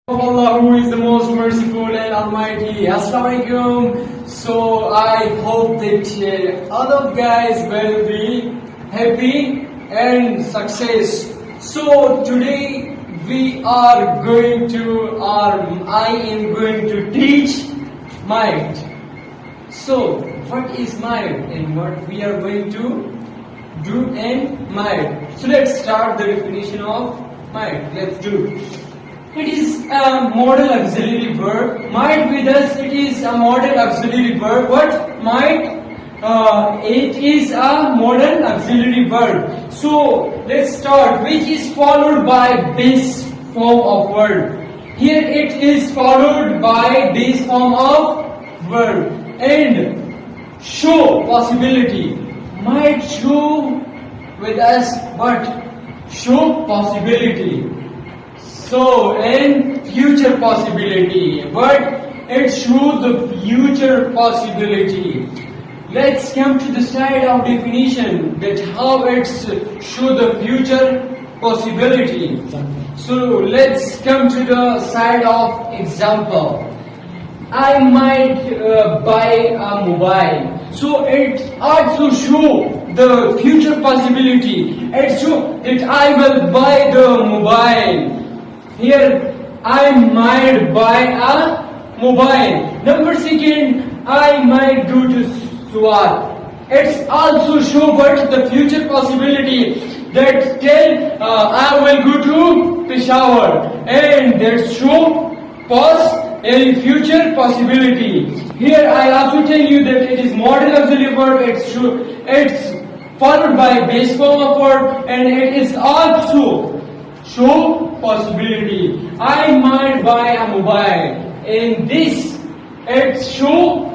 Of Allah, who is the most merciful and almighty. Assalamualaikum. So I hope that all of guys will be happy and success. So today we are going to I am going to teach mind. So what is mind and what we are going to do in mind? So let's start the definition of mind. Let's do. It is a modal auxiliary verb. Might with us, it is a modal auxiliary verb. What? Might? It is a modal auxiliary verb. So let's start. Which is followed by base form of verb. Here it is followed by base form of verb. And show possibility. Might show with us what? Show possibility. So, in future possibility, but it shows the future possibility. Let's come to the side of definition that how it show the future possibility. So, let's come to the side of example. I might buy a mobile. So, it also show the future possibility. It show that I will buy the mobile. Here, I might buy a mobile. Number second, I might go to Swat. It's also show what the future possibility that tell I will go to Peshawar, and that show a future possibility. Here, I also tell you that it is modal auxiliary verb. It's followed by base form of verb, and it is also show possibility. I might buy a mobile. In this, it show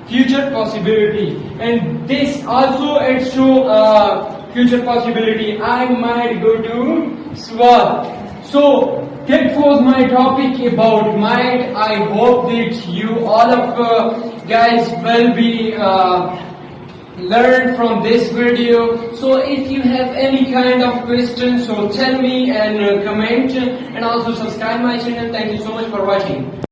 future possibility. And this also it show future possibility. I might go to Swat. So that was my topic about might. I hope that you all of guys will be learn from this video. So if you have any kind of questions, so tell me and comment, and also subscribe my channel. Thank you so much for watching.